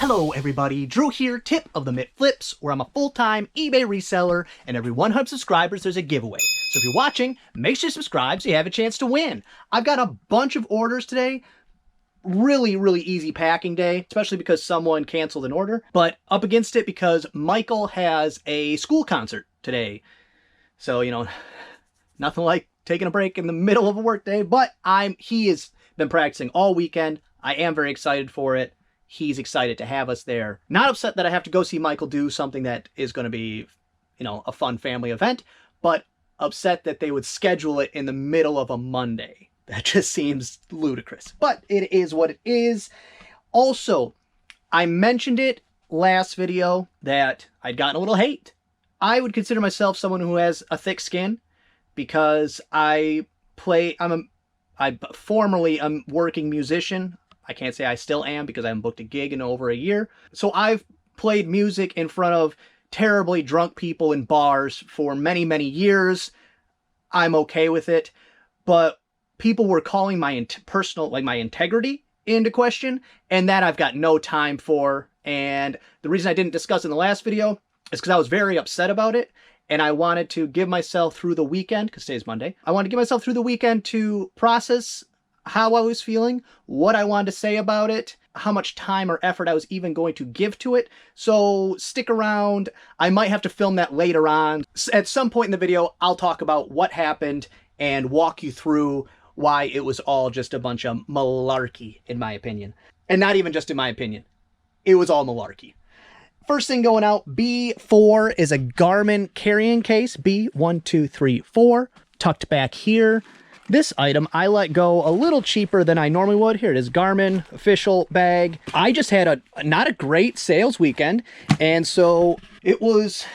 Hello everybody, Drew here, tip of the Mitt Flips, where I'm a full-time eBay reseller, and every 100 subscribers there's a giveaway. So if you're watching, make sure you subscribe so you have a chance to win. I've got a bunch of orders today. Really easy packing day, especially because someone canceled an order. But up against it because Michael has a school concert today. So, you know, nothing like taking a break in the middle of a work day, but he has been practicing all weekend. I am very excited for it. He's excited to have us there. Not upset that I have to go see Michael do something that is going to be, you know, a fun family event, but upset that they would schedule it in the middle of a Monday. That just seems ludicrous, but it is what it is. Also, I mentioned it last video that I'd gotten a little hate. I would consider myself someone who has a thick skin because I'm formerly a working musician. I can't say I still am because I haven't booked a gig in over a year. So I've played music in front of terribly drunk people in bars for many years. I'm okay with it. But people were calling my my integrity into question, and that I've got no time for. And the reason I didn't discuss in the last video is because I was very upset about it. And I wanted to give myself through the weekend, because today's Monday, I wanted to give myself through the weekend to process how I was feeling, what I wanted to say about it, how much time or effort I was even going to give to it. So stick around. I might have to film that later on. At some point in the video, I'll talk about what happened and walk you through why it was all just a bunch of malarkey, in my opinion. And not even just in my opinion. It was all malarkey. First thing going out, B4 is a Garmin carrying case, B1234, tucked back here. This item I let go a little cheaper than I normally would. Here it is, Garmin official bag. I just had not a great sales weekend, and so it was,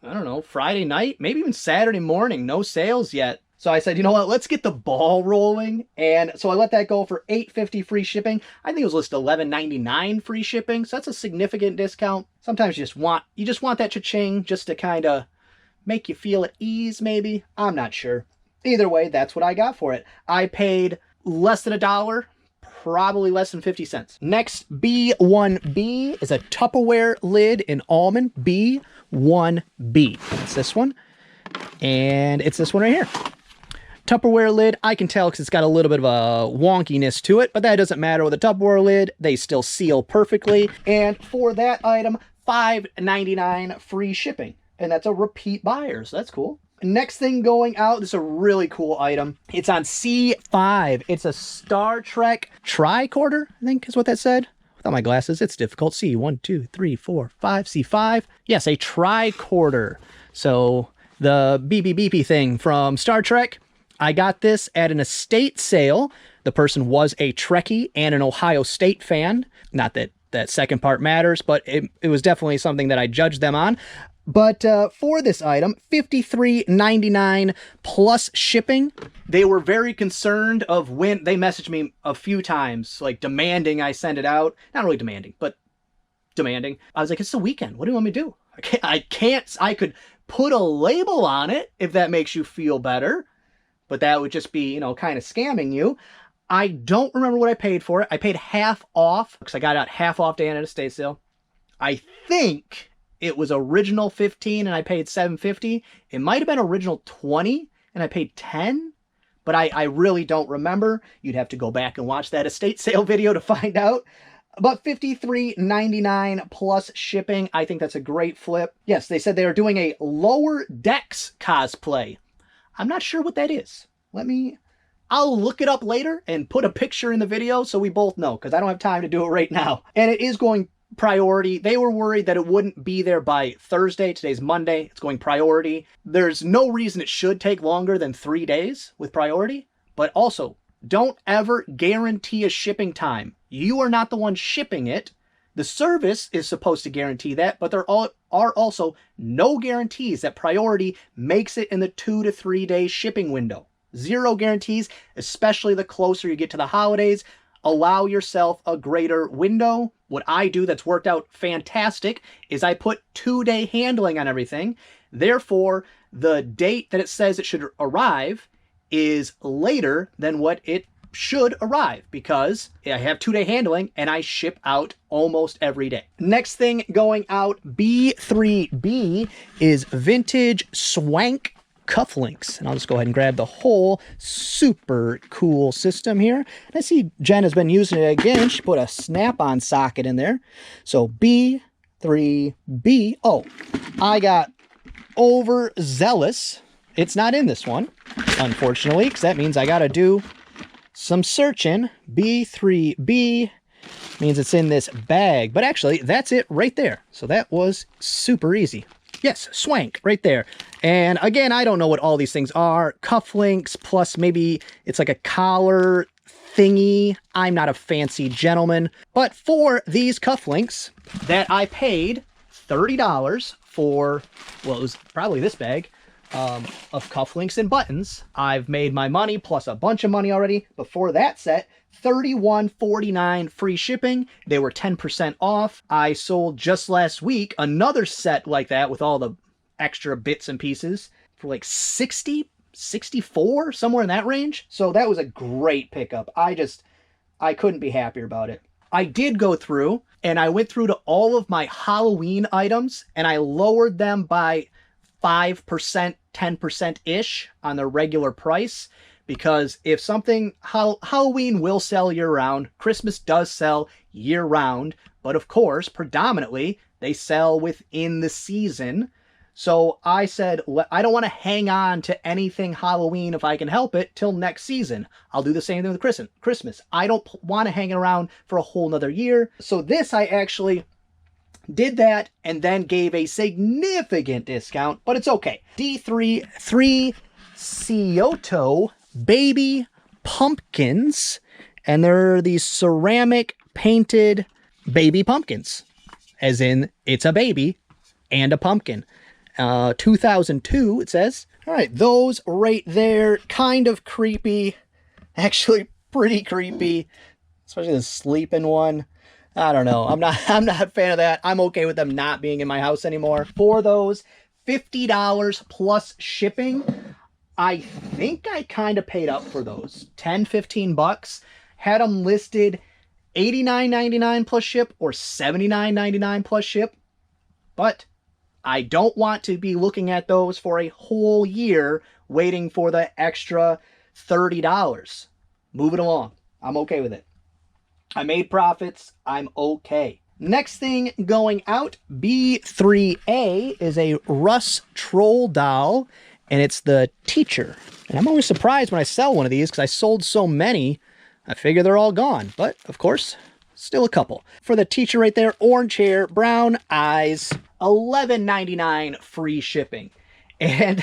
I don't know, Friday night, maybe even Saturday morning, no sales yet. So I said, you know what, let's get the ball rolling. And so I let that go for $8.50 free shipping. I think it was listed $11.99 free shipping, so that's a significant discount. Sometimes you just want that cha-ching just to kind of make you feel at ease, maybe. I'm not sure. Either way, that's what I got for it. I paid less than $1, probably less than 50 cents. Next, B1B is a Tupperware lid in almond, B1B. It's this one, and it's this one right here. Tupperware lid, I can tell because it's got a little bit of a wonkiness to it, but that doesn't matter with a Tupperware lid. They still seal perfectly. And for that item, $5.99 free shipping. And that's a repeat buyer, so that's cool. Next thing going out, this is a really cool item. It's on C5. It's a Star Trek Tricorder, I think is what that said. Without my glasses, it's difficult. C1, 2, 3, 4, 5, C5. Yes, a tricorder. So the beepy thing from Star Trek. I got this at an estate sale. The person was a Trekkie and an Ohio State fan. Not that that second part matters, but it was definitely something that I judged them on. But for this item, $53.99 plus shipping. They were very concerned of when they messaged me a few times, like demanding I send it out. Not really demanding, but demanding. I was like, it's the weekend. What do you want me to do? I could put a label on it if that makes you feel better, but that would just be, you know, kind of scamming you. I don't remember what I paid for it. I paid half off because I got out half off day at an estate sale. I think it was original $15 and I paid $7.50. It might have been original $20 and I paid $10, but I really don't remember. You'd have to go back and watch that estate sale video to find out. But $53.99 plus shipping. I think that's a great flip. Yes, they said they are doing a Lower Decks cosplay. I'm not sure what that is. I'll look it up later and put a picture in the video so we both know, because I don't have time to do it right now. And it is going priority. They were worried that it wouldn't be there by Thursday. Today's Monday. It's going priority. There's no reason it should take longer than 3 days with priority. But also, don't ever guarantee a shipping time. You are not the one shipping it. The service is supposed to guarantee that, but there are also no guarantees that priority makes it in the 2 to 3 day shipping window. Zero guarantees, especially the closer you get to the holidays. Allow yourself a greater window. What I do that's worked out fantastic is I put 2-day handling on everything. Therefore, the date that it says it should arrive is later than what it should arrive because I have 2-day handling and I ship out almost every day. Next thing going out, B3B, is vintage Swank Cufflinks. And I'll just go ahead and grab the whole super cool system here. And I see Jen has been using it again. She put a snap-on socket in there. So B3B. Oh, I got overzealous. It's not in this one, unfortunately, because that means I got to do some searching. B3B means it's in this bag. But actually, that's it right there. So that was super easy. Yes, Swank, right there. And again, I don't know what all these things are. Cufflinks, plus maybe it's like a collar thingy. I'm not a fancy gentleman. But for these cufflinks that I paid $30 for, well, it was probably this bag of cufflinks and buttons, I've made my money plus a bunch of money already. Before that set, $31.49 free shipping. They were 10% off. I sold just last week another set like that with all the extra bits and pieces for like 60, 64, somewhere in that range. So that was a great pickup. I couldn't be happier about it. I did go through and I went through to all of my Halloween items and I lowered them by 5%, 10%-ish on the regular price. Because if something, Halloween will sell year-round, Christmas does sell year-round, but of course, predominantly, they sell within the season. So I said, I don't want to hang on to anything Halloween if I can help it till next season. I'll do the same thing with Christmas. I don't want to hang around for a whole nother year. So this, I actually did that and then gave a significant discount, but it's okay. D3 Kyoto baby pumpkins, and they're these ceramic painted baby pumpkins, as in it's a baby and a pumpkin. 2002 it says. All right, those right there, kind of creepy, actually pretty creepy, especially the sleeping one. I don't know, I'm not a fan of that. I'm okay with them not being in my house anymore. For those, $50 plus shipping. I think I kind of paid up for those. 10, 15 bucks. Had them listed $89.99 plus ship or $79.99 plus ship. But I don't want to be looking at those for a whole year waiting for the extra $30. Move it along. I'm okay with it. I made profits. I'm okay. Next thing going out, B3A, is a Russ Troll doll. And it's the teacher. And I'm always surprised when I sell one of these because I sold so many, I figure they're all gone. But, of course, still a couple. For the teacher right there, orange hair, brown eyes, $11.99 free shipping. And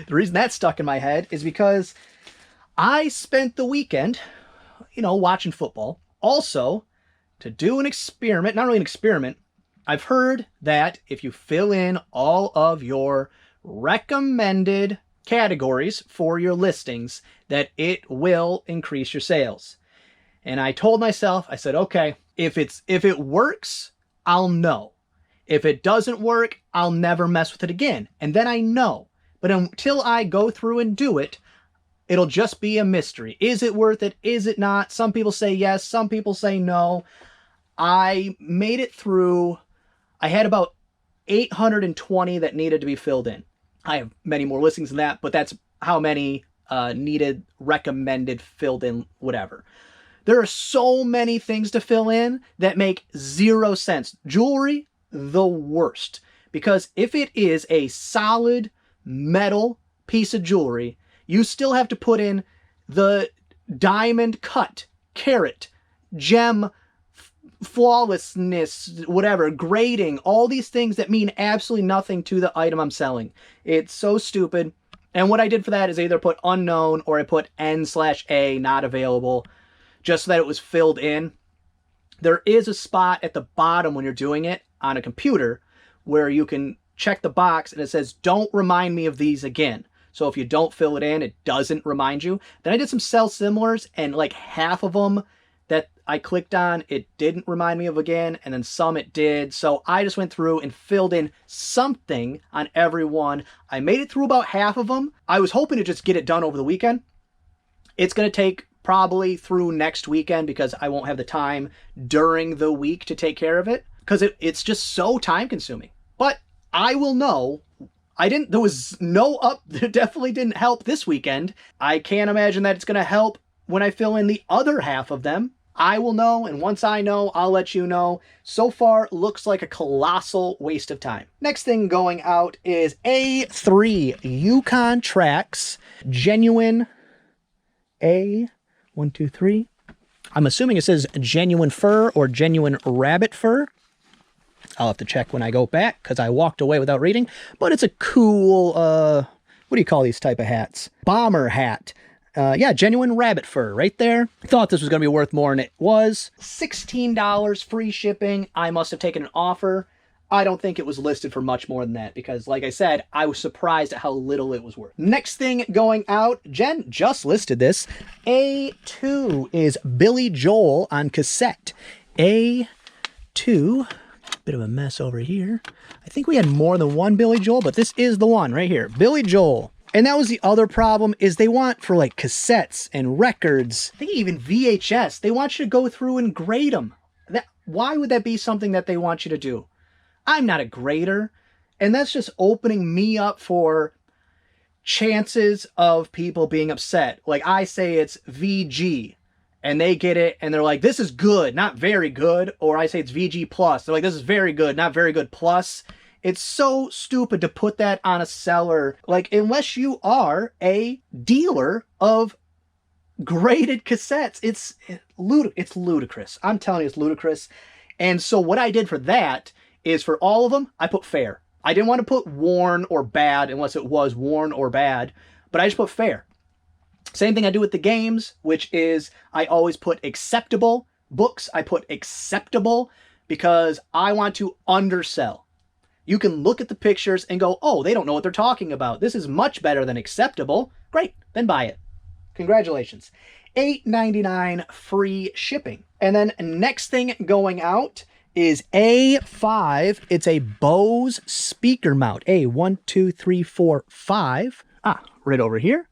the reason that stuck in my head is because I spent the weekend, watching football. Also, to do an experiment, not really an experiment, I've heard that if you fill in all of your recommended categories for your listings, that it will increase your sales. And I told myself, I said, okay, if it works, I'll know. If it doesn't work, I'll never mess with it again. And then I know. But until I go through and do it, it'll just be a mystery. Is it worth it? Is it not? Some people say yes. Some people say no. I made it through. I had about 820 that needed to be filled in. I have many more listings than that, but that's how many needed, recommended, filled in, whatever. There are so many things to fill in that make zero sense. Jewelry, the worst. Because if it is a solid metal piece of jewelry, you still have to put in the diamond cut, carat, gem, flawlessness, whatever, grading, all these things that mean absolutely nothing to the item I'm selling. It's so stupid. And what I did for that is either put unknown or I put N/A not available, just so that it was filled in. There is a spot at the bottom when you're doing it on a computer where you can check the box and it says, don't remind me of these again. So if you don't fill it in, it doesn't remind you. Then I did some sell similars and like half of them that I clicked on, it didn't remind me of again, and then some it did. So I just went through and filled in something on every one. I made it through about half of them. I was hoping to just get it done over the weekend. It's going to take probably through next weekend because I won't have the time during the week to take care of it because it's just so time consuming. But I will know. There was no it definitely didn't help this weekend. I can't imagine that it's going to help when I fill in the other half of them. I will know, and once I know, I'll let you know. So far, looks like a colossal waste of time. Next thing going out is A3 Yukon Tracks Genuine A123. I'm assuming it says genuine fur or genuine rabbit fur. I'll have to check when I go back because I walked away without reading. But it's a cool, what do you call these type of hats? Bomber hat. Yeah, genuine rabbit fur right there. Thought this was going to be worth more than it was. $16 free shipping. I must have taken an offer. I don't think it was listed for much more than that because, like I said, I was surprised at how little it was worth. Next thing going out, Jen just listed this. A2 is Billy Joel on cassette. A2, bit of a mess over here. I think we had more than one Billy Joel, but this is the one right here. Billy Joel. And that was the other problem, is they want for like cassettes and records, I think even VHS, they want you to go through and grade them. Why would that be something that they want you to do? I'm not a grader, and that's just opening me up for chances of people being upset. Like I say it's VG, and they get it, and they're like, this is good, not very good. Or I say it's VG plus, they're like, this is very good, not very good plus. It's so stupid to put that on a seller. Like, unless you are a dealer of graded cassettes, it's ludicrous. I'm telling you, it's ludicrous. And so what I did for that is for all of them, I put fair. I didn't want to put worn or bad unless it was worn or bad, but I just put fair. Same thing I do with the games, which is I always put acceptable. Books, I put acceptable because I want to undersell. You can look at the pictures and go, oh, they don't know what they're talking about. This is much better than acceptable. Great, then buy it. Congratulations. $8.99 free shipping. And then next thing going out is A5. It's a Bose speaker mount. A1, 2, 3, 4, 5. Right over here.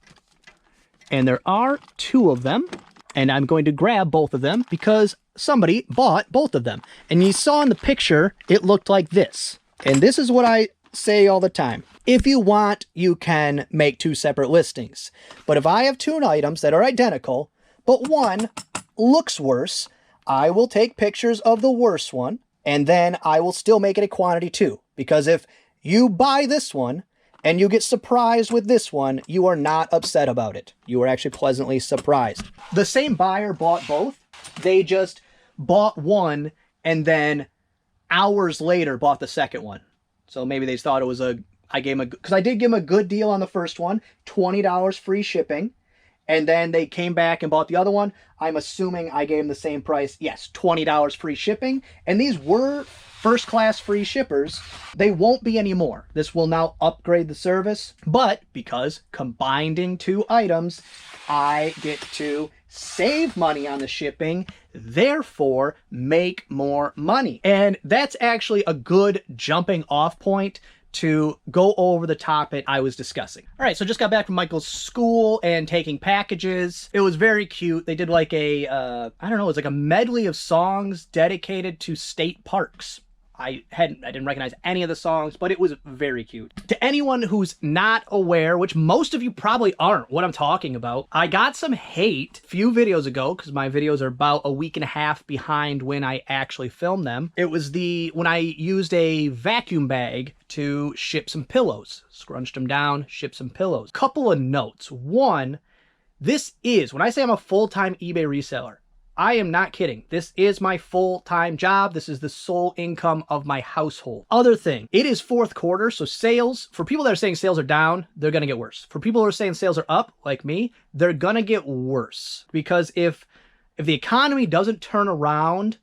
And there are two of them. And I'm going to grab both of them because somebody bought both of them. And you saw in the picture, it looked like this. And this is what I say all the time. If you want, you can make two separate listings. But if I have two items that are identical, but one looks worse, I will take pictures of the worse one, and then I will still make it a quantity too. Because if you buy this one, and you get surprised with this one, you are not upset about it. You are actually pleasantly surprised. The same buyer bought both. They just bought one, and then hours later bought the second one. So maybe they thought it was because I did give them a good deal on the first one, $20 free shipping. And then they came back and bought the other one. I'm assuming I gave them the same price. Yes, $20 free shipping. And these were first class free shippers. They won't be anymore. This will now upgrade the service. But because combining two items, I get to save money on the shipping, therefore make more money. And that's actually a good jumping off point to go over the topic I was discussing. All right, so just got back from Michael's school and taking packages. It was very cute. They did like a, I don't know, it was like a medley of songs dedicated to state parks. I didn't recognize any of the songs, but it was very cute. To anyone who's not aware, which most of you probably aren't, what I'm talking about, I got some hate a few videos ago, because my videos are about a week and a half behind when I actually filmed them. It was when I used a vacuum bag to ship some pillows. Scrunched them down, shipped some pillows. Couple of notes. One, this is, when I say I'm a full-time eBay reseller, I am not kidding. This is my full-time job. This is the sole income of my household. Other thing, it is fourth quarter, so sales, for people that are saying sales are down, they're going to get worse. For people who are saying sales are up, like me, they're going to get worse. Because if the economy doesn't turn around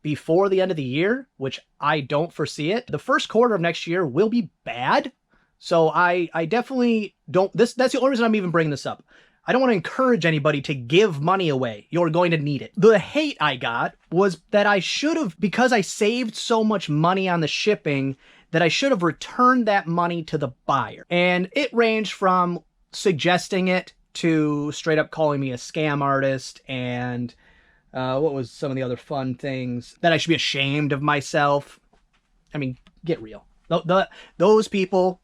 before the end of the year, which I don't foresee it, the first quarter of next year will be bad. So I definitely don't, that's the only reason I'm even bringing this up. I don't want to encourage anybody to give money away. You're going to need it. The hate I got was that I should have, because I saved so much money on the shipping, that I should have returned that money to the buyer. And it ranged from suggesting it to straight up calling me a scam artist and what was some of the other fun things, that I should be ashamed of myself. I mean, get real. Those people,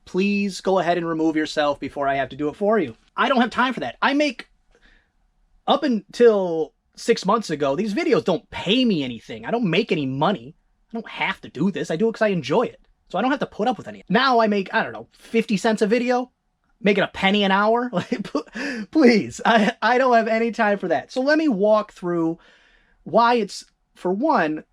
please go ahead and remove yourself before I have to do it for you. I don't have time for that. I make, up until 6 months ago, these videos don't pay me anything. I don't make any money. I don't have to do this. I do it because I enjoy it. So I don't have to put up with any. Now I make, I don't know, 50 cents a video, making a penny an hour. Like, please, I don't have any time for that. So let me walk through why it's, for one,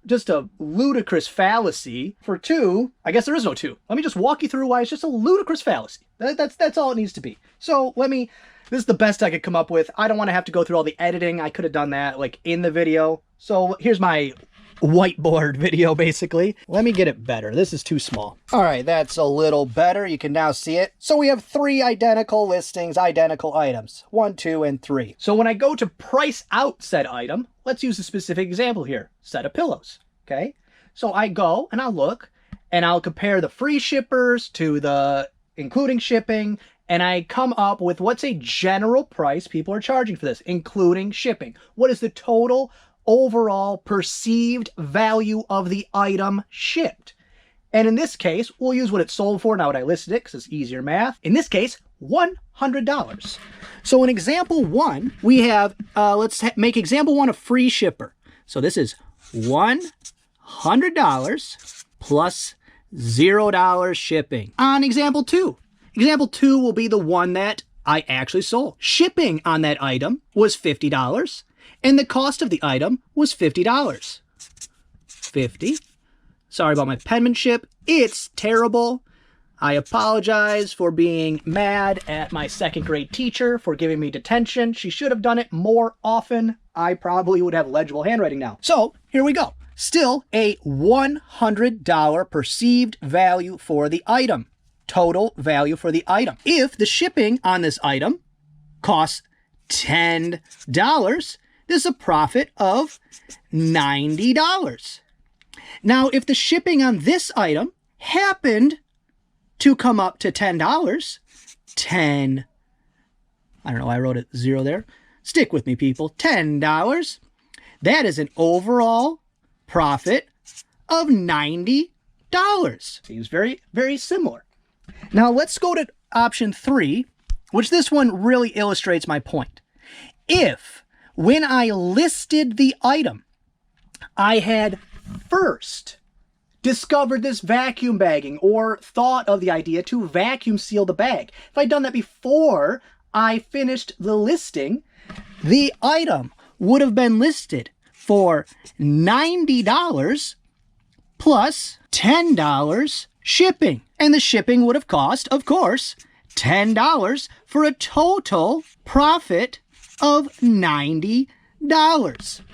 just a ludicrous fallacy. For two, I guess there is no two. Let me just walk you through why it's just a ludicrous fallacy. That's all it needs to be. So this is the best I could come up with. I don't want to have to go through all the editing. I could have done that like in the video. So here's my whiteboard video, basically. Let me get it better. This is too small. All right, that's a little better. You can now see it. So we have 3 identical listings, identical items, 1, 2, and 3. So when I go to price out said item, let's use a specific example here, set of pillows, okay? So I go and I'll look and I'll compare the free shippers to the including shipping, and I come up with what's a general price people are charging for this, including shipping. What is the total overall perceived value of the item shipped? And in this case, we'll use what it sold for, not what I listed it, because it's easier math. In this case, $100. So in example 1, we have, let's make example 1 a free shipper. So this is $100 plus $0 shipping. On example 2, example 2 will be the one that I actually sold. Shipping on that item was $50. And the cost of the item was $50. 50. Sorry about my penmanship. It's terrible. I apologize for being mad at my 2nd grade teacher for giving me detention. She should have done it more often. I probably would have legible handwriting now. So here we go. Still a $100 perceived value for the item. Total value for the item. If the shipping on this item costs $10, this is a profit of $90. Now, if the shipping on this item happened to come up to $10, I don't know, I wrote a 0 there. Stick with me, people. $10. That is an overall profit of $90. Seems very, very similar. Now, let's go to option 3, which this one really illustrates my point. If when I listed the item, I had first discovered this vacuum bagging or thought of the idea to vacuum seal the bag. If I'd done that before I finished the listing, the item would have been listed for $90 plus $10 shipping. And the shipping would have cost, of course, $10 for a total profit of $90.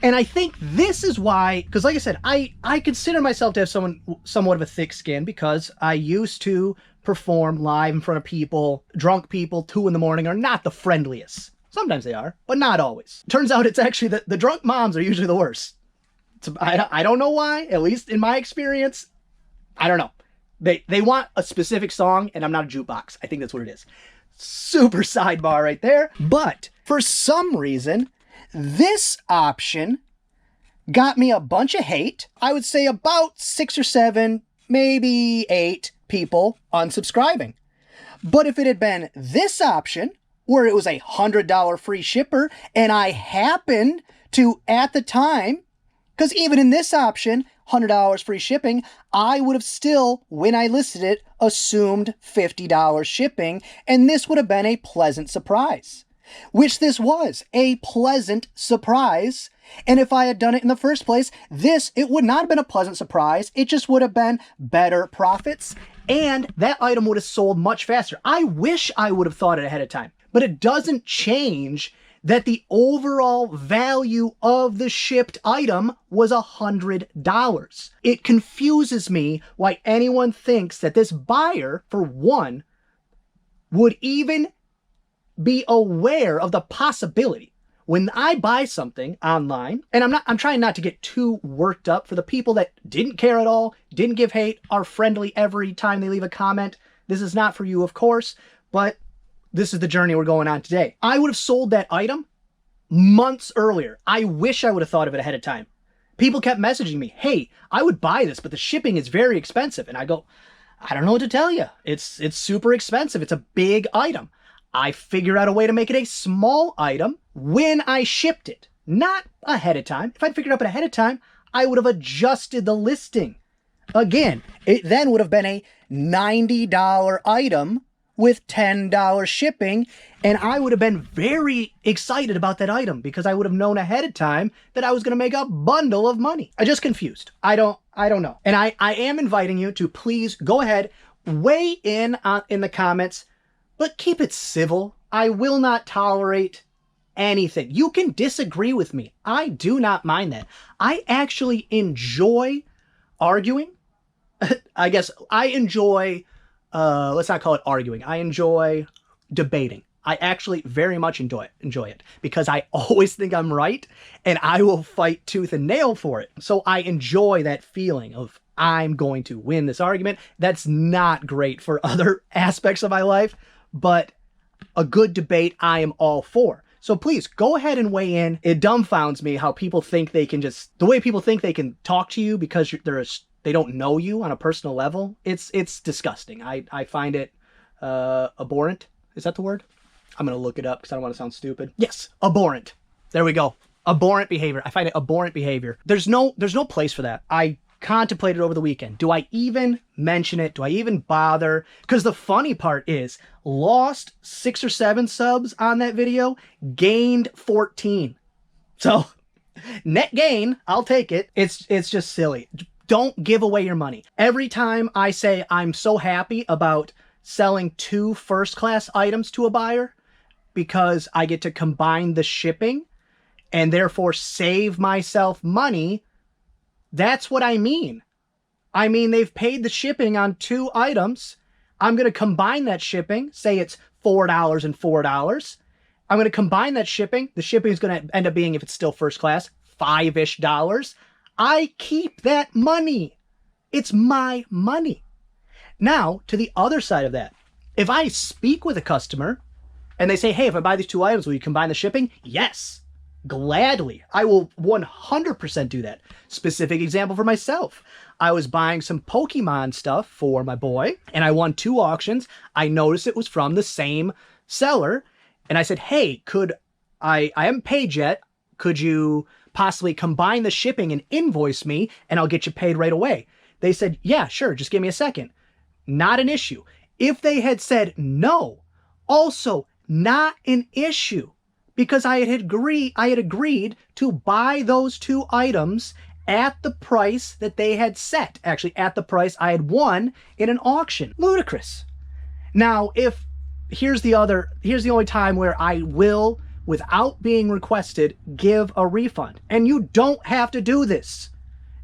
And I think this is why, because like I said, I consider myself to have somewhat of a thick skin because I used to perform live in front of people. Drunk people, 2 in the morning, are not the friendliest. Sometimes they are, but not always. Turns out it's actually the drunk moms are usually the worst. I don't know why, at least in my experience. I don't know. They want a specific song, and I'm not a jukebox. I think that's what it is. Super sidebar right there. But for some reason, this option got me a bunch of hate. I would say about 6 or 7, maybe 8 people unsubscribing. But if it had been this option, where it was a $100 free shipper, and I happened to, at the time, because even in this option, $100 free shipping, I would have still, when I listed it, assumed $50 shipping, and this would have been a pleasant surprise. Which this was, a pleasant surprise. And if I had done it in the first place, it would not have been a pleasant surprise. It just would have been better profits, and that item would have sold much faster. I wish I would have thought it ahead of time, but it doesn't change that the overall value of the shipped item was $100. It confuses me why anyone thinks that this buyer, for one, would even be aware of the possibility. When I buy something online, and I'm trying not to get too worked up for the people that didn't care at all, didn't give hate, are friendly every time they leave a comment. This is not for you, of course, but this is the journey we're going on today. I would have sold that item months earlier. I wish I would have thought of it ahead of time. People kept messaging me, hey, I would buy this, but the shipping is very expensive. And I go, I don't know what to tell you. It's super expensive. It's a big item. I figured out a way to make it a small item when I shipped it, not ahead of time. If I'd figured it out ahead of time, I would have adjusted the listing. Again, it then would have been a $90 item with $10 shipping, and I would have been very excited about that item because I would have known ahead of time that I was going to make a bundle of money. I'm just confused. I don't know. And I am inviting you to please go ahead, weigh in the comments, but keep it civil. I will not tolerate anything. You can disagree with me. I do not mind that. I actually enjoy arguing. I guess I enjoy, let's not call it arguing. I enjoy debating. I actually very much enjoy it because I always think I'm right and I will fight tooth and nail for it. So I enjoy that feeling of I'm going to win this argument. That's not great for other aspects of my life, but a good debate I am all for. So please go ahead and weigh in. It dumbfounds me how people think they can the way people think they can talk to you because they don't know you on a personal level. It's disgusting. I find it abhorrent. Is that the word? I'm going to look it up because I don't want to sound stupid. Yes, abhorrent. There we go. Abhorrent behavior. I find it abhorrent behavior. There's no place for that. I contemplated over the weekend. Do I even mention it? Do I even bother? Because the funny part is, lost 6 or 7 subs on that video, gained 14. So, net gain, I'll take it. It's just silly. Don't give away your money. Every time I say I'm so happy about selling 2 first-class items to a buyer because I get to combine the shipping and therefore save myself money, that's what I mean. I mean, they've paid the shipping on 2 items. I'm going to combine that shipping. Say it's $4 and $4. I'm going to combine that shipping. The shipping is going to end up being, if it's still first class, $5-ish. I keep that money. It's my money. Now, to the other side of that, if I speak with a customer and they say, hey, if I buy these 2 items, will you combine the shipping? Yes, gladly. I will 100% do that. Specific example for myself. I was buying some Pokemon stuff for my boy, and I won 2 auctions. I noticed it was from the same seller, and I said, hey, I haven't paid yet. Could you possibly combine the shipping and invoice me, and I'll get you paid right away? They said, yeah, sure, just give me a second. Not an issue. If they had said no, also not an issue, because I had agreed to buy those 2 items at the price that they had set. Actually, at the price I had won in an auction. Ludicrous. Now, here's the only time where I will, without being requested, give a refund. And you don't have to do this.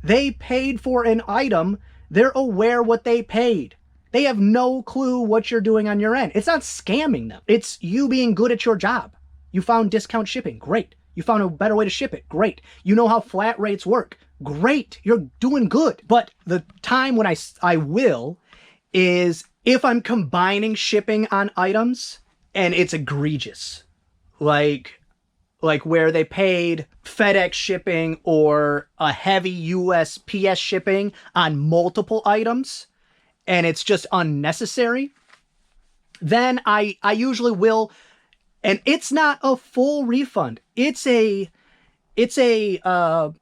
They paid for an item. They're aware what they paid. They have no clue what you're doing on your end. It's not scamming them. It's you being good at your job. You found discount shipping. Great. You found a better way to ship it. Great. You know how flat rates work. Great. You're doing good. But the time when I will is if I'm combining shipping on items and it's egregious. Like where they paid FedEx shipping or a heavy USPS shipping on multiple items and it's just unnecessary, then I usually will. And it's not a full refund. It's I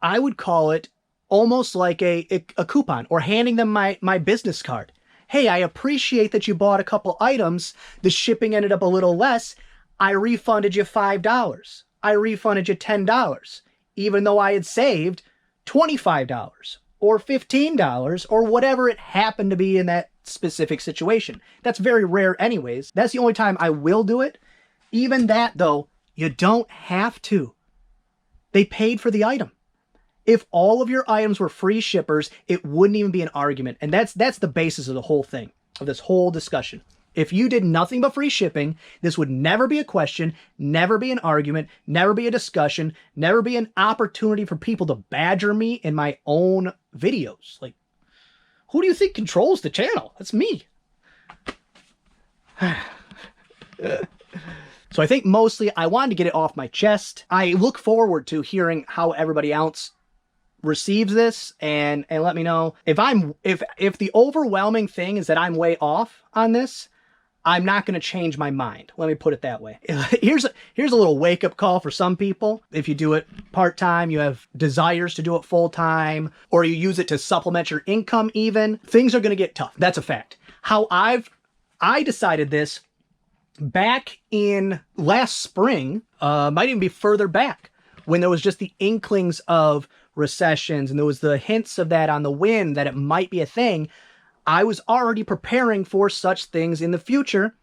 would call it almost like a coupon, or handing them my business card. Hey, I appreciate that you bought a couple items. The shipping ended up a little less. I refunded you $5. I refunded you $10, even though I had saved $25 or $15 or whatever it happened to be in that specific situation. That's very rare anyways. That's the only time I will do it. Even that, though, you don't have to. They paid for the item. If all of your items were free shippers, it wouldn't even be an argument. And that's the basis of the whole thing, of this whole discussion. If you did nothing but free shipping, this would never be a question, never be an argument, never be a discussion, never be an opportunity for people to badger me in my own videos. Like, who do you think controls the channel? That's me. So I think mostly I wanted to get it off my chest. I look forward to hearing how everybody else receives this and let me know if the overwhelming thing is that I'm way off on this. I'm not going to change my mind. Let me put it that way. Here's a little wake-up call for some people. If you do it part-time, you have desires to do it full-time, or you use it to supplement your income even, things are going to get tough. That's a fact. How I decided this back in last spring, might even be further back, when there was just the inklings of recessions and there was the hints of that on the wind that it might be a thing. I was already preparing for such things in the future,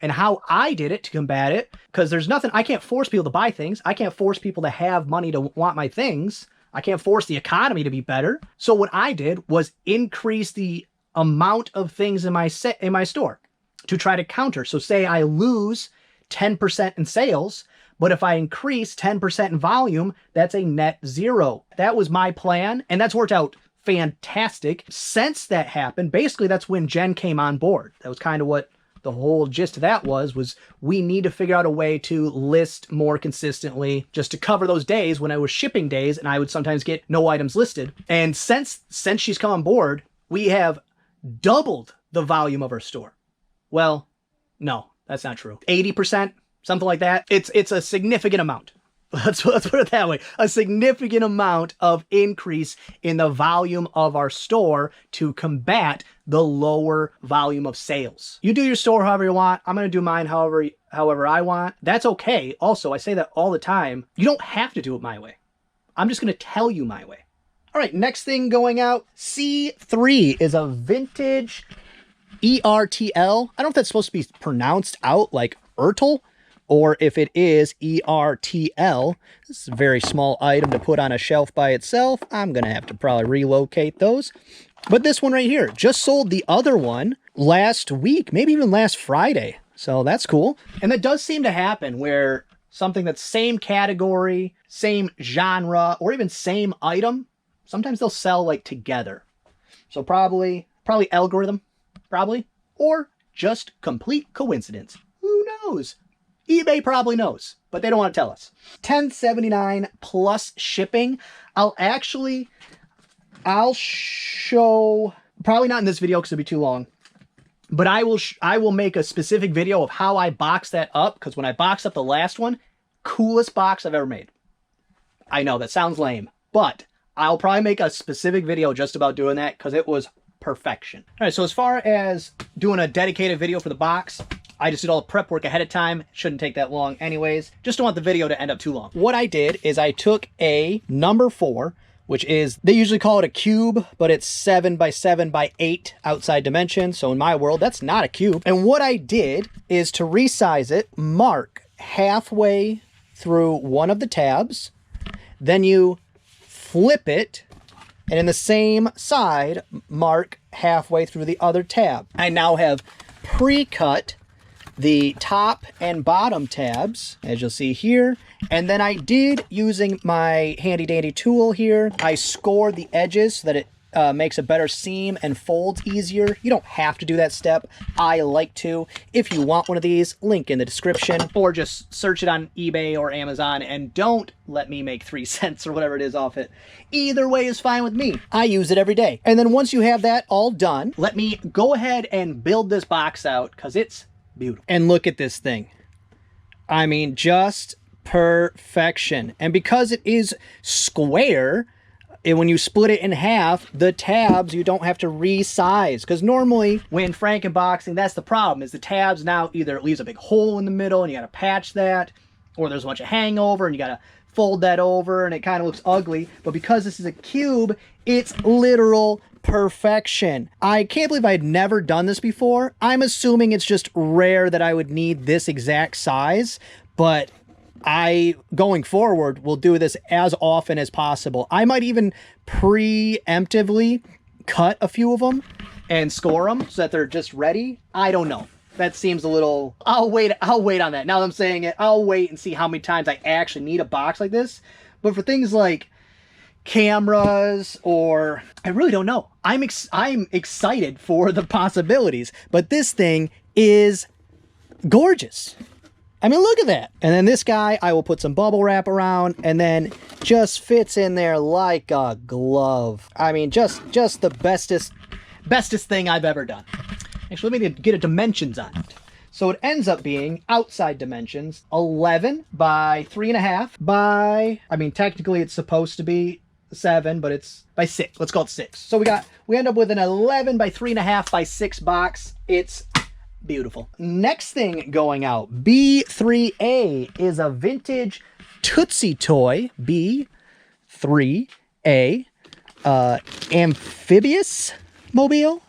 and how I did it to combat it, because there's nothing, I can't force people to buy things. I can't force people to have money to want my things. I can't force the economy to be better. So what I did was increase the amount of things in my store to try to counter. So say I lose 10% in sales, but if I increase 10% in volume, that's a net zero. That was my plan, and that's worked out fantastic. Since that happened, basically that's when Jen came on board. That was kind of what the whole gist of that was we need to figure out a way to list more consistently just to cover those days when I was shipping days and I would sometimes get no items listed. And since she's come on board, we have doubled the volume of our store. Well, no, that's not true. 80%, something like that. It's a significant amount. Let's put it that way. A significant amount of increase in the volume of our store to combat the lower volume of sales. You do your store however you want. I'm going to do mine however I want. That's okay. Also, I say that all the time. You don't have to do it my way. I'm just going to tell you my way. All right, next thing going out. C3 is a vintage Ertl. I don't know if that's supposed to be pronounced out like Ertl, or if it is Ertl. This is a very small item to put on a shelf by itself. I'm going to have to probably relocate those. But this one right here, just sold the other one last week, maybe even last Friday. So that's cool. And that does seem to happen where something that's same category, same genre, or even same item, sometimes they'll sell like together. So probably algorithm, probably, or just complete coincidence. Who knows? eBay probably knows, but they don't want to tell us. $10.79 plus shipping. I'll show, probably not in this video because it'll be too long, but I will make a specific video of how I box that up, because when I boxed up the last one, coolest box I've ever made. I know that sounds lame, but I'll probably make a specific video just about doing that because it was perfection. All right, so as far as doing a dedicated video for the box, I just did all the prep work ahead of time. Shouldn't take that long anyways. Just don't want the video to end up too long. What I did is I took a number 4, which is, they usually call it a cube, but it's 7 by 7 by 8 outside dimension. So in my world, that's not a cube. And what I did is to resize it, mark halfway through one of the tabs, then you flip it, and in the same side, mark halfway through the other tab. I now have pre-cut the top and bottom tabs, as you'll see here. And then I did, using my handy dandy tool here, I scored the edges so that it makes a better seam and folds easier. You don't have to do that step. I like to. If you want one of these, link in the description, or just search it on eBay or Amazon and don't let me make 3 cents or whatever it is off it. Either way is fine with me. I use it every day. And then once you have that all done, let me go ahead and build this box out because it's beautiful. And look at this thing. I mean, just perfection. And because it is square, when you split it in half, the tabs, you don't have to resize. Because normally, when frankenboxing, that's the problem, is the tabs now either it leaves a big hole in the middle and you got to patch that, or there's a bunch of hangover and you got to fold that over and it kind of looks ugly. But because this is a cube, it's literal perfection. I can't believe I'd never done this before. I'm assuming it's just rare that I would need this exact size, but going forward, will do this as often as possible. I might even preemptively cut a few of them and score them so that they're just ready. I don't know. That seems a little... I'll wait on that. Now that I'm saying it, I'll wait and see how many times I actually need a box like this. But for things like cameras, or I really don't know. I'm excited for the possibilities, but this thing is gorgeous. I mean, look at that. And then this guy, I will put some bubble wrap around, and then just fits in there like a glove. I mean, just the bestest thing I've ever done. Actually, let me get a dimensions on it. So it ends up being, outside dimensions, 11 by 3.5 by, I mean, technically it's supposed to be 7, but it's by 6. Let's call it 6. So we end up with an 11 by 3.5 by 6 box. It's beautiful. Next thing going out, B3A is a vintage Tootsie Toy, B3A, amphibious mobile.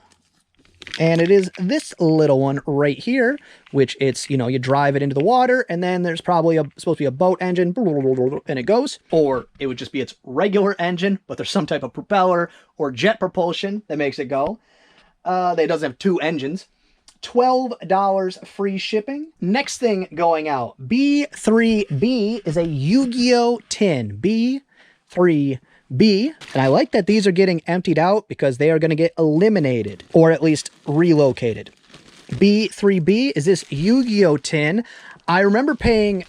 And it is this little one right here, which it's, you know, you drive it into the water, and then there's probably supposed to be a boat engine, and it goes. Or it would just be its regular engine, but there's some type of propeller or jet propulsion that makes it go. It doesn't have 2 engines. $12 free shipping. Next thing going out, B3B is a Yu-Gi-Oh! Tin. B3B. And I like that these are getting emptied out because they are going to get eliminated, or at least relocated. B3B is this Yu-Gi-Oh! Tin. I remember paying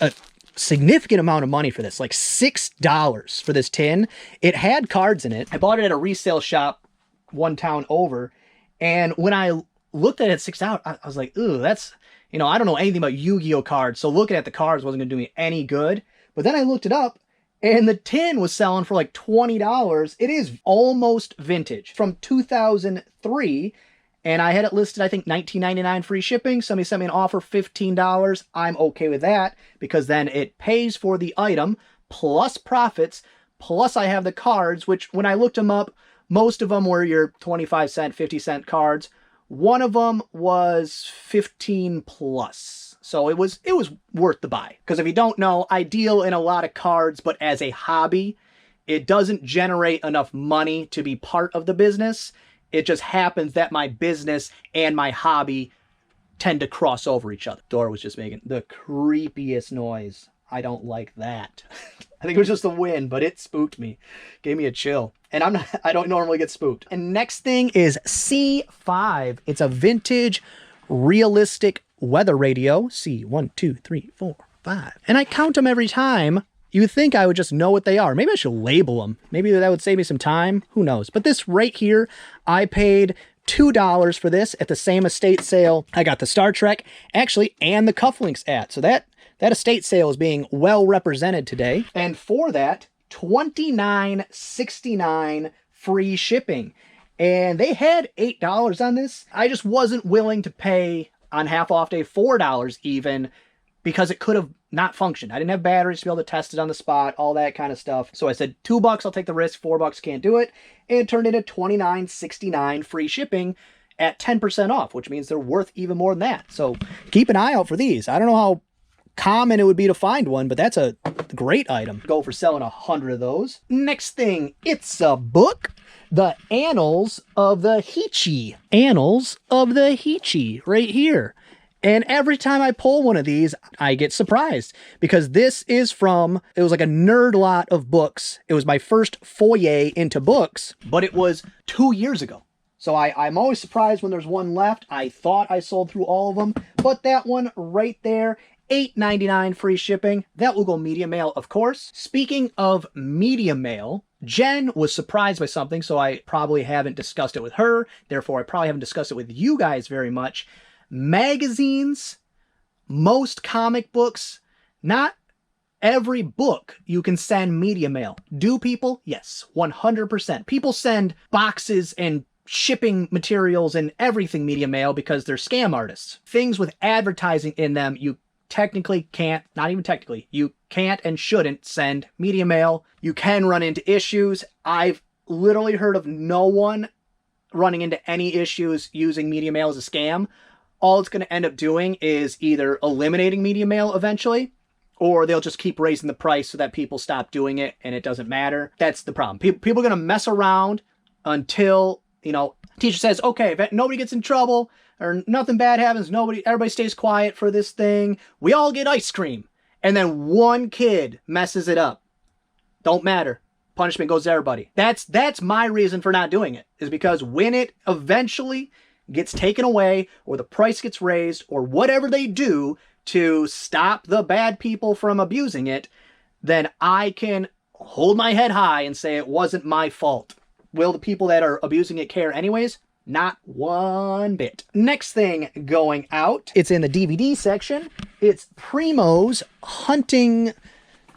a significant amount of money for this, like $6 for this tin. It had cards in it. I bought it at a resale shop one town over, and when I looked at it at $6, I was like, ooh, that's, you know, I don't know anything about Yu-Gi-Oh! Cards, so looking at the cards wasn't going to do me any good. But then I looked it up, and the tin was selling for like $20. It is almost vintage from 2003. And I had it listed, I think, $19.99 free shipping. Somebody sent me an offer, $15. I'm okay with that because then it pays for the item plus profits. Plus I have the cards, which when I looked them up, most of them were your 25 cent, 50 cent cards. One of them was 15 plus. So it was worth the buy. Because if you don't know, I deal in a lot of cards, but as a hobby, it doesn't generate enough money to be part of the business. It just happens that my business and my hobby tend to cross over each other. Door was just making the creepiest noise. I don't like that. I think it was just the wind, but it spooked me. Gave me a chill. And I don't normally get spooked. And next thing is C5. It's a vintage realistic weather radio. C, 1, 2, 3, 4, 5. And I count them every time. You would think I would just know what they are. Maybe I should label them. Maybe that would save me some time. Who knows? But this right here, I paid $2 for this at the same estate sale I got the Star Trek, actually, and the Cufflinks at. So that estate sale is being well represented today. And for that, $29.69 free shipping. And they had $8 on this. I just wasn't willing to pay on half off day $4 even, because it could have not functioned. I didn't have batteries to be able to test it on the spot, all that kind of stuff. So I said, $2, I'll take the risk, $4 can't do it. And it turned into $29.69 free shipping at 10% off, which means they're worth even more than that. So keep an eye out for these. I don't know how common it would be to find one, but that's a great item. Go for selling 100 of those. Next thing, it's a book. The Annals of the Heechee. Annals of the Heechee, right here. And every time I pull one of these, I get surprised because this is from, it was like a nerd lot of books. It was my first foray into books, but it was 2 years ago. So I'm always surprised when there's one left. I thought I sold through all of them, but that one right there, $8.99 free shipping. That will go media mail, of course. Speaking of media mail, Jen was surprised by something, so I probably haven't discussed it with her. Therefore, I probably haven't discussed it with you guys very much. Magazines, most comic books, not every book you can send media mail. Do people? Yes, 100%. People send boxes and shipping materials and everything media mail because they're scam artists. Things with advertising in them, you technically can't, not even technically, you can't and shouldn't send media mail. You can run into issues. I've literally heard of no one running into any issues using media mail as a scam. All it's going to end up doing is either eliminating media mail eventually, or they'll just keep raising the price so that people stop doing it and it doesn't matter. That's the problem. People are going to mess around until, you know, teacher says, okay, if nobody gets in trouble or nothing bad happens, everybody stays quiet for this thing, we all get ice cream. And then one kid messes it up. Don't matter. Punishment goes to everybody. That's my reason for not doing it, is because when it eventually gets taken away or the price gets raised or whatever they do, to stop the bad people from abusing it, then I can hold my head high and say it wasn't my fault. Will the people that are abusing it care anyways? Not one bit. Next thing going out, it's in the DVD section. It's Primo's hunting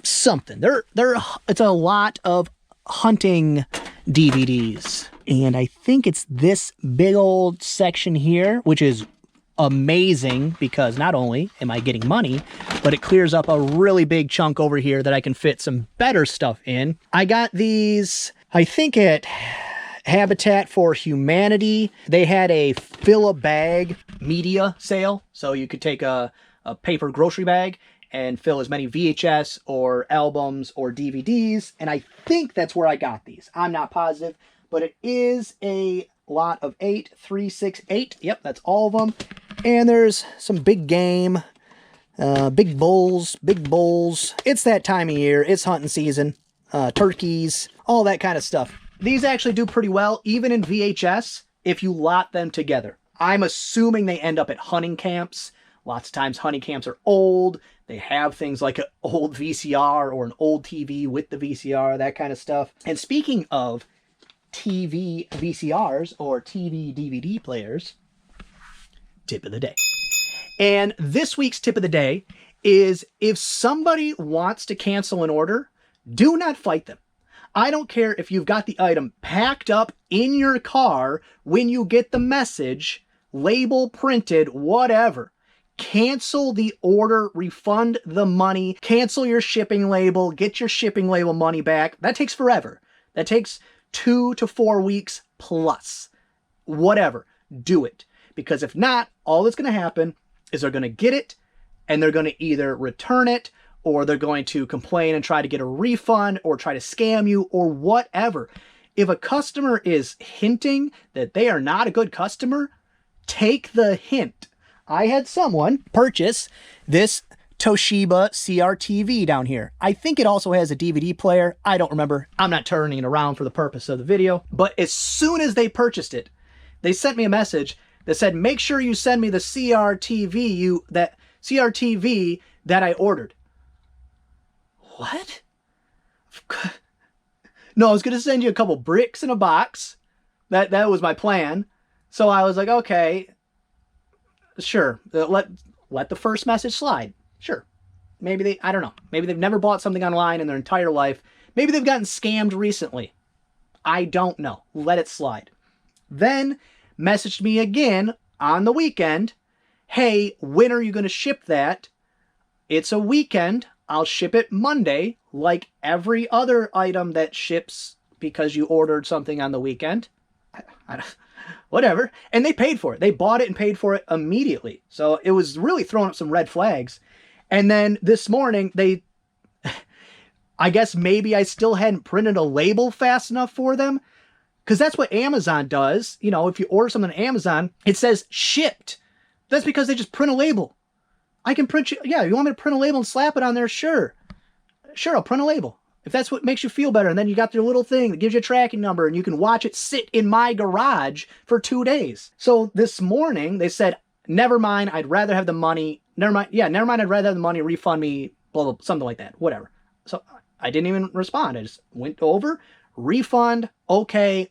something. It's a lot of hunting DVDs. And I think it's this big old section here, which is amazing because not only am I getting money, but it clears up a really big chunk over here that I can fit some better stuff in. I got these, I think at Habitat for Humanity. They had a fill a bag media sale. So you could take a paper grocery bag and fill as many VHS or albums or DVDs. And I think that's where I got these. I'm not positive, but it is a lot of 8, 3, 6, 8. Yep, that's all of them. And there's some big game, big bulls. It's that time of year. It's hunting season, turkeys, all that kind of stuff. These actually do pretty well, even in VHS, if you lot them together. I'm assuming they end up at hunting camps. Lots of times hunting camps are old. They have things like an old VCR or an old TV with the VCR, that kind of stuff. And speaking of TV VCRs or TV DVD players, tip of the day. And this week's tip of the day is if somebody wants to cancel an order, do not fight them. I don't care if you've got the item packed up in your car when you get the message, label printed, whatever. Cancel the order, refund the money, cancel your shipping label, get your shipping label money back. That takes forever. That takes 2 to 4 weeks plus. Whatever. Do it. Because if not, all that's going to happen is they're going to get it and they're going to either return it or they're going to complain and try to get a refund or try to scam you or whatever. If a customer is hinting that they are not a good customer, take the hint. I had someone purchase this Toshiba CRTV down here. I think it also has a DVD player. I don't remember. I'm not turning it around for the purpose of the video. But as soon as they purchased it, they sent me a message that said, make sure you send me the CRTV that I ordered. What? No, I was going to send you a couple bricks in a box. That was my plan. So I was like, okay, sure. Let the first message slide. Sure. Maybe I don't know. Maybe they've never bought something online in their entire life. Maybe they've gotten scammed recently. I don't know. Let it slide. Then messaged me again on the weekend. Hey, when are you going to ship that? It's a weekend. I'll ship it Monday, like every other item that ships because you ordered something on the weekend. Whatever. And they paid for it. They bought it and paid for it immediately. So it was really throwing up some red flags. And then this morning, I guess maybe I still hadn't printed a label fast enough for them. Because that's what Amazon does. You know, if you order something on Amazon, it says shipped. That's because they just print a label. I can print you, yeah, you want me to print a label and slap it on there? Sure. Sure, I'll print a label. If that's what makes you feel better. And then you got your little thing that gives you a tracking number and you can watch it sit in my garage for 2 days. So this morning they said, never mind, I'd rather have the money. Never mind, I'd rather have the money, refund me, blah, blah, something like that, whatever. So I didn't even respond. I just went over, refund, okay,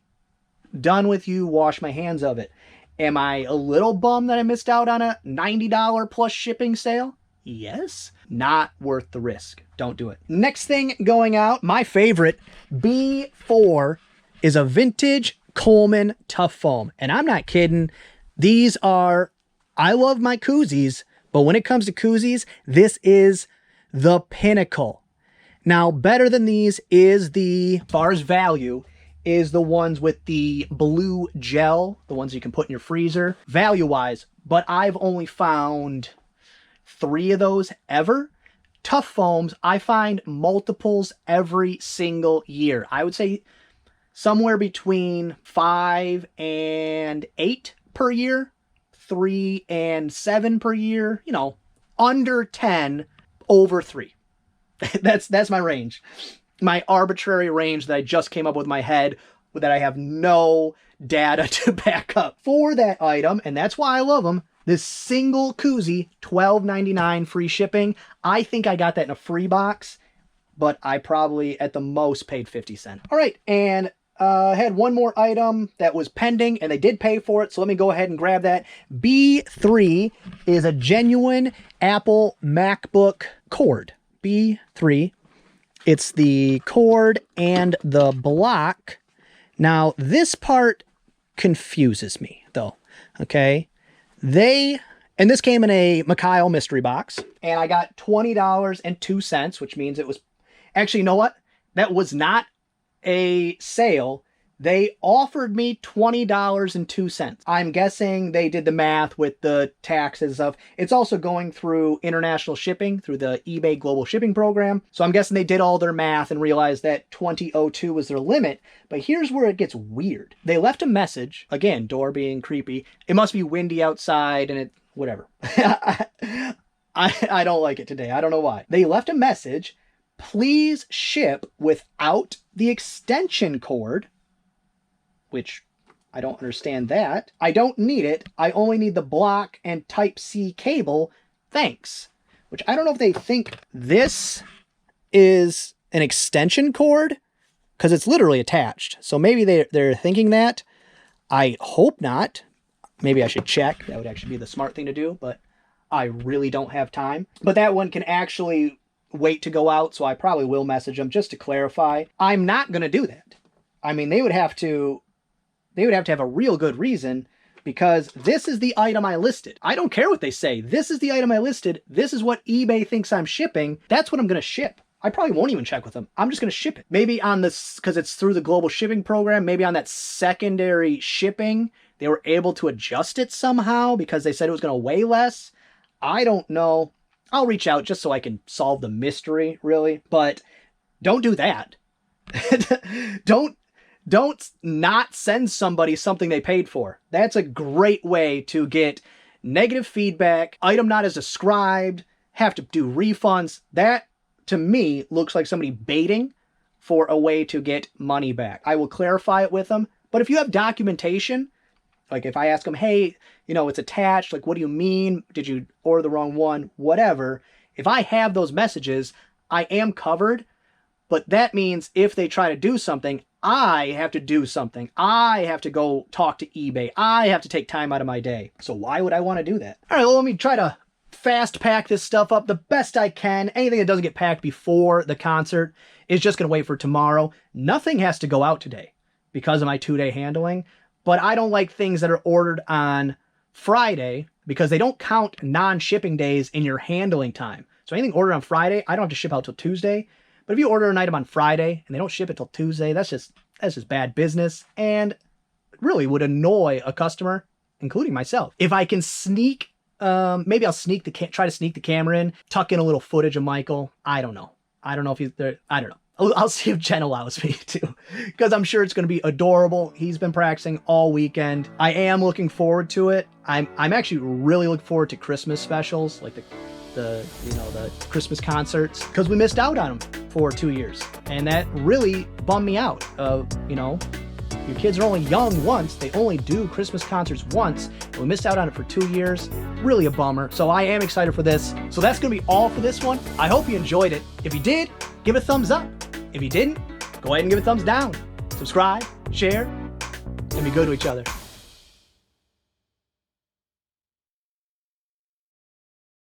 done with you, wash my hands of it. Am I a little bummed that I missed out on a $90 plus shipping sale? Yes. Not worth the risk. Don't do it. Next thing going out, my favorite, B4, is a vintage Coleman Tough Foam. And I'm not kidding. These are, I love my Koozies, but when it comes to Koozies, this is the pinnacle. Now, better than these is the, as far as value, is the ones with the blue gel, the ones you can put in your freezer, value-wise, but I've only found 3 of those ever. Tough Foams, I find multiples every single year. I would say somewhere between 5 and 8 per year, 3 and 7 per year, you know, under 10, over 3. That's my range. My arbitrary range that I just came up with in my head that I have no data to back up for that item, and that's why I love them. This single koozie, $12.99 free shipping. I think I got that in a free box, but I probably at the most paid 50 cents. All right, and I had one more item that was pending, and they did pay for it, so let me go ahead and grab that. B3 is a genuine Apple MacBook cord. B3. It's the cord and the block. Now, this part confuses me, though, okay? And this came in a Mikhail mystery box, and I got $20.02, which means it was... Actually, you know what? That was not a sale. They offered me $20.02. I'm guessing they did the math with the taxes and stuff. It's also going through international shipping through the eBay global shipping program. So I'm guessing they did all their math and realized that $20.02 was their limit. But here's where it gets weird. They left a message, again, door being creepy. It must be windy outside and whatever. I don't like it today. I don't know why. They left a message. Please ship without the extension cord, which I don't understand that. I don't need it. I only need the block and Type-C cable. Thanks. Which I don't know if they think this is an extension cord, because it's literally attached. So maybe they're thinking that. I hope not. Maybe I should check. That would actually be the smart thing to do, but I really don't have time. But that one can actually wait to go out, so I probably will message them just to clarify. I'm not going to do that. I mean, they would have to have a real good reason, because this is the item I listed. I don't care what they say. This is the item I listed. This is what eBay thinks I'm shipping. That's what I'm going to ship. I probably won't even check with them. I'm just going to ship it. Maybe on this, because it's through the global shipping program, maybe on that secondary shipping, they were able to adjust it somehow because they said it was going to weigh less. I don't know. I'll reach out just so I can solve the mystery, really. But don't do that. Don't not send somebody something they paid for. That's a great way to get negative feedback, item not as described, have to do refunds. That, to me, looks like somebody baiting for a way to get money back. I will clarify it with them. But if you have documentation, like if I ask them, hey, it's attached, like, what do you mean? Did you order the wrong one? Whatever. If I have those messages, I am covered. But that means if they try to do something, I have to do something. I have to go talk to eBay. I have to take time out of my day. So why would I want to do that? All right, well, let me try to fast pack this stuff up the best I can. Anything that doesn't get packed before the concert is just going to wait for tomorrow. Nothing has to go out today because of my 2-day handling. But I don't like things that are ordered on Friday because they don't count non-shipping days in your handling time. So anything ordered on Friday, I don't have to ship out till Tuesday. But if you order an item on Friday and they don't ship it till Tuesday, that's just bad business and really would annoy a customer, including myself. If I can sneak, maybe I'll try to sneak the camera in, tuck in a little footage of Michael. I don't know. I don't know if he's there. I don't know. I'll see if Jen allows me to, because I'm sure it's going to be adorable. He's been practicing all weekend. I am looking forward to it. I'm actually really looking forward to Christmas specials, like the Christmas concerts, because we missed out on them for 2 years, and that really bummed me out. Your kids are only young once. They only do Christmas concerts once, and we missed out on it for 2 years. Really a bummer. So I am excited for this. So that's going to be all for this one. I hope you enjoyed it. If you did, give it a thumbs up. If you didn't, go ahead and give it a thumbs down. Subscribe, share, and be good to each other.